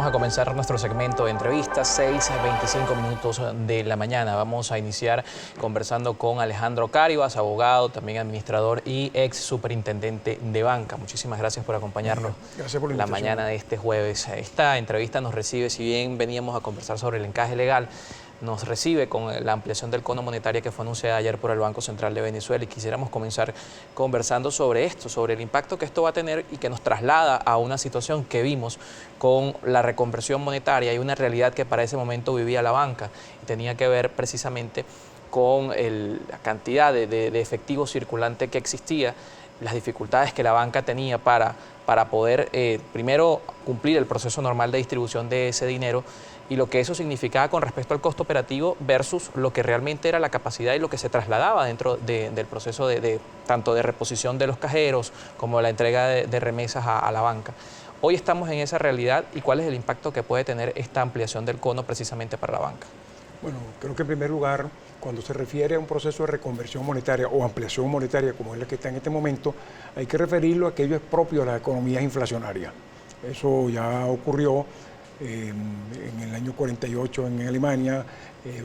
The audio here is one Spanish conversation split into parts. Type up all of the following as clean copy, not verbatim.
Vamos a comenzar nuestro segmento de entrevistas, 6:25 minutos de la mañana. Vamos a iniciar conversando con Alejandro Cáribas, abogado, también administrador y ex superintendente de banca. Muchísimas gracias por acompañarnos la mañana de este jueves. Esta entrevista nos recibe, si bien veníamos a conversar sobre el encaje legal, nos recibe con la ampliación del cono monetario que fue anunciada ayer por el Banco Central de Venezuela, y quisiéramos comenzar conversando sobre esto, sobre el impacto que esto va a tener y que nos traslada a una situación que vimos con la reconversión monetaria y una realidad que para ese momento vivía la banca y tenía que ver precisamente con la cantidad de efectivo circulante que existía, las dificultades que la banca tenía para poder primero cumplir el proceso normal de distribución de ese dinero y lo que eso significaba con respecto al costo operativo versus lo que realmente era la capacidad y lo que se trasladaba dentro del proceso tanto de reposición de los cajeros como la entrega de remesas a la banca. Hoy estamos en esa realidad, y ¿cuál es el impacto que puede tener esta ampliación del cono precisamente para la banca? Bueno, creo que en primer lugar, cuando se refiere a un proceso de reconversión monetaria o ampliación monetaria como es la que está en este momento, hay que referirlo a aquello es propio de las economías inflacionarias. Eso ya ocurrió en el año 48 en Alemania,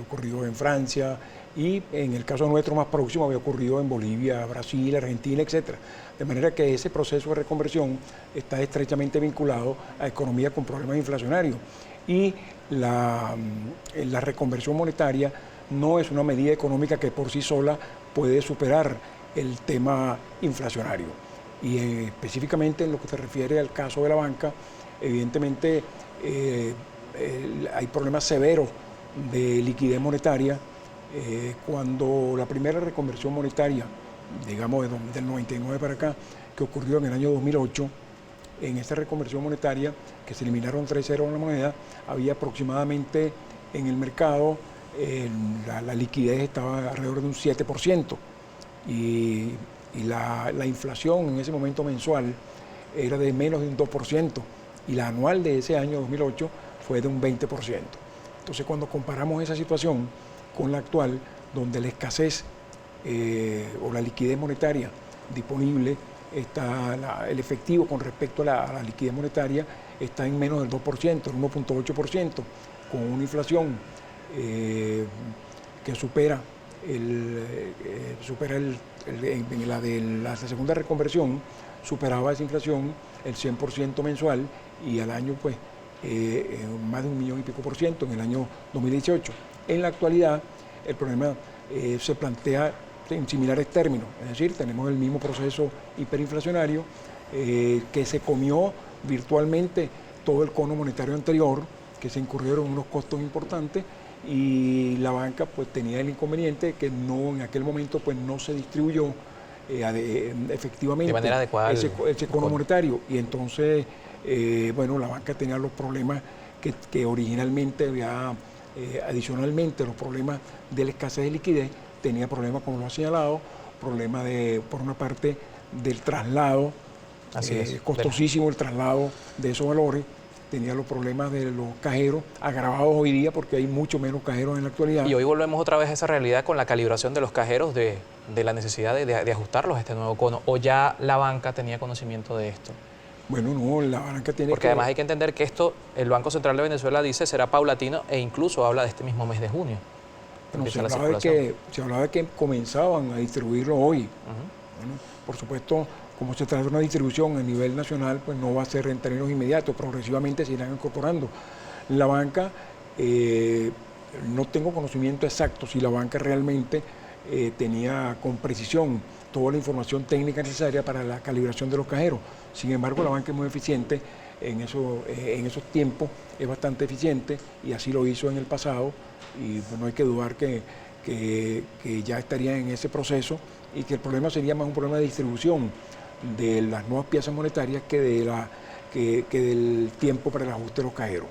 ocurrió en Francia y en el caso nuestro más próximo había ocurrido en Bolivia, Brasil, Argentina, etc. De manera que ese proceso de reconversión está estrechamente vinculado a economías con problemas inflacionarios. Y la reconversión monetaria no es una medida económica que por sí sola puede superar el tema inflacionario. Y específicamente en lo que se refiere al caso de la banca, evidentemente hay problemas severos de liquidez monetaria. Cuando la primera reconversión monetaria, digamos del 99 para acá, que ocurrió en el año 2008, en esa reconversión monetaria, que se eliminaron 3 ceros en la moneda, había aproximadamente en el mercado, la liquidez estaba alrededor de un 7%, y la inflación en ese momento mensual era de menos de un 2%, y la anual de ese año 2008 fue de un 20%. Entonces, cuando comparamos esa situación con la actual, donde la escasez o la liquidez monetaria disponible, el efectivo con respecto a la liquidez monetaria está en menos del 2%, el 1.8%, con una inflación que supera la de la segunda reconversión, superaba esa inflación el 100% mensual, y al año pues más de 1 millón y pico por ciento en el año 2018. En la actualidad el problema se plantea en similares términos, es decir, tenemos el mismo proceso hiperinflacionario que se comió virtualmente todo el cono monetario anterior, que se incurrieron unos costos importantes, y la banca pues tenía el inconveniente que en aquel momento pues no se distribuyó efectivamente de manera adecuada ese cono monetario, y entonces bueno, la banca tenía los problemas que originalmente había, adicionalmente los problemas de la escasez de liquidez, tenía problemas, como lo ha señalado, problemas por una parte del traslado, costosísimo el traslado de esos valores, tenía los problemas de los cajeros, agravados hoy día porque hay mucho menos cajeros en la actualidad. Y hoy volvemos otra vez a esa realidad con la calibración de los cajeros, de la necesidad de ajustarlos a este nuevo cono, ¿o ya la banca tenía conocimiento de esto? Bueno, no, la banca tiene Porque además hay que entender que esto, el Banco Central de Venezuela dice será paulatino, e incluso habla de este mismo mes de junio. Bueno, se hablaba de que comenzaban a distribuirlo hoy. Bueno, por supuesto, como se trata de una distribución a nivel nacional, pues no va a ser en términos inmediatos, progresivamente se irán incorporando. La banca, no tengo conocimiento exacto si la banca realmente tenía con precisión toda la información técnica necesaria para la calibración de los cajeros. Sin embargo, la banca es muy eficiente en esos tiempos, es bastante eficiente, y así lo hizo en el pasado, y pues no hay que dudar que ya estaría en ese proceso, y que el problema sería más un problema de distribución de las nuevas piezas monetarias que del tiempo para el ajuste de los cajeros.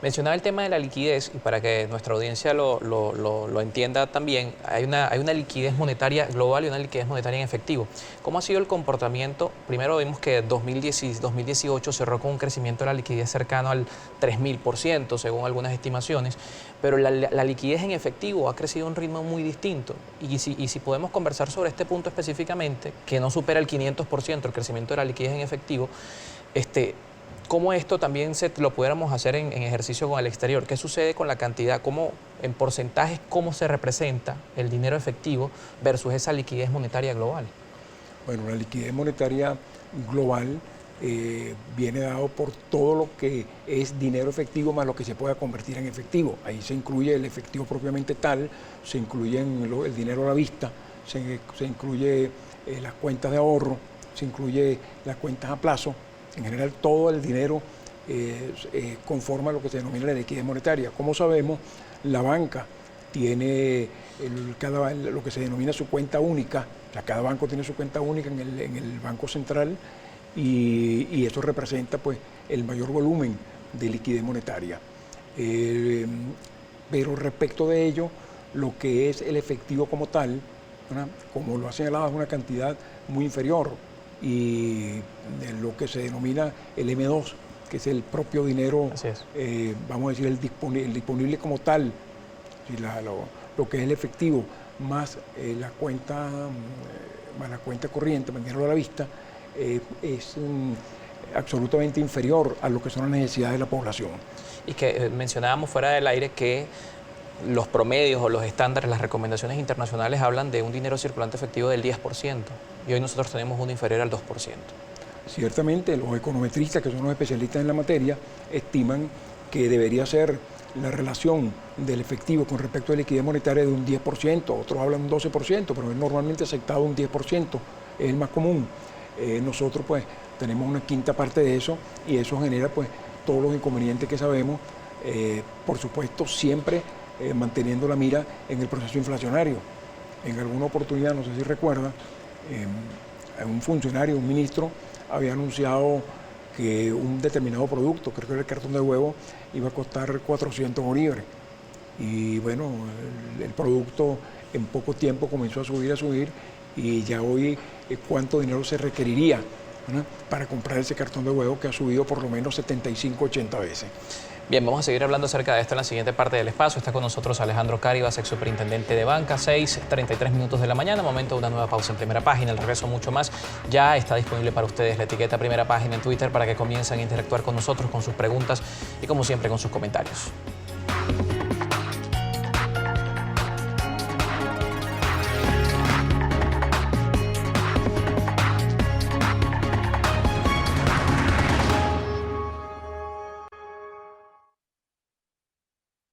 Mencionaba el tema de la liquidez, y para que nuestra audiencia lo entienda también, hay una liquidez monetaria global y una liquidez monetaria en efectivo. ¿Cómo ha sido el comportamiento? Primero vimos que 2018 cerró con un crecimiento de la liquidez cercano al 3000%, según algunas estimaciones, pero la liquidez en efectivo ha crecido a un ritmo muy distinto. Y si podemos conversar sobre este punto específicamente, que no supera el 500% el crecimiento de la liquidez en efectivo, cómo esto también lo pudiéramos hacer en ejercicio con el exterior. ¿Qué sucede con la cantidad? ¿Cómo, en porcentajes, cómo se representa el dinero efectivo versus esa liquidez monetaria global? Bueno, la liquidez monetaria global viene dado por todo lo que es dinero efectivo más lo que se pueda convertir en efectivo. Ahí se incluye el efectivo propiamente tal, se incluye el dinero a la vista, se incluye las cuentas de ahorro, se incluye las cuentas a plazo. En general, todo el dinero conforma lo que se denomina la liquidez monetaria. Como sabemos, la banca tiene lo que se denomina su cuenta única. Cada banco tiene su cuenta única en el Banco Central y eso representa pues, el mayor volumen de liquidez monetaria. Pero respecto de ello, lo que es el efectivo como tal, ¿verdad? Como lo ha señalado, es una cantidad muy inferior y lo que se denomina el M2, que es el propio dinero, vamos a decir, el disponible como tal, lo que es el efectivo, más la cuenta corriente, más dinero a la vista, es absolutamente inferior a lo que son las necesidades de la población. Y que mencionábamos fuera del aire que los promedios o los estándares, las recomendaciones internacionales hablan de un dinero circulante efectivo del 10%, y hoy nosotros tenemos uno inferior al 2%. Ciertamente, los econometristas, que son los especialistas en la materia, estiman que debería ser la relación del efectivo con respecto a la liquidez monetaria de un 10%, otros hablan de un 12%, pero es normalmente aceptado un 10%, es el más común. Nosotros pues tenemos una quinta parte de eso y eso genera pues todos los inconvenientes que sabemos, por supuesto siempre manteniendo la mira en el proceso inflacionario. En alguna oportunidad, no sé si recuerda, un funcionario, un ministro, había anunciado que un determinado producto, creo que era el cartón de huevo, iba a costar 400 bolívares. Y bueno, el producto en poco tiempo comenzó a subir y ya hoy cuánto dinero se requeriría, ¿no?, para comprar ese cartón de huevo que ha subido por lo menos 75, 80 veces. Bien, vamos a seguir hablando acerca de esto en la siguiente parte del espacio. Está con nosotros Alejandro Cáribas, ex superintendente de banca. 6:33 minutos de la mañana, momento de una nueva pausa en Primera Página. El regreso mucho más ya está disponible para ustedes. La etiqueta Primera Página en Twitter para que comiencen a interactuar con nosotros, con sus preguntas y como siempre con sus comentarios.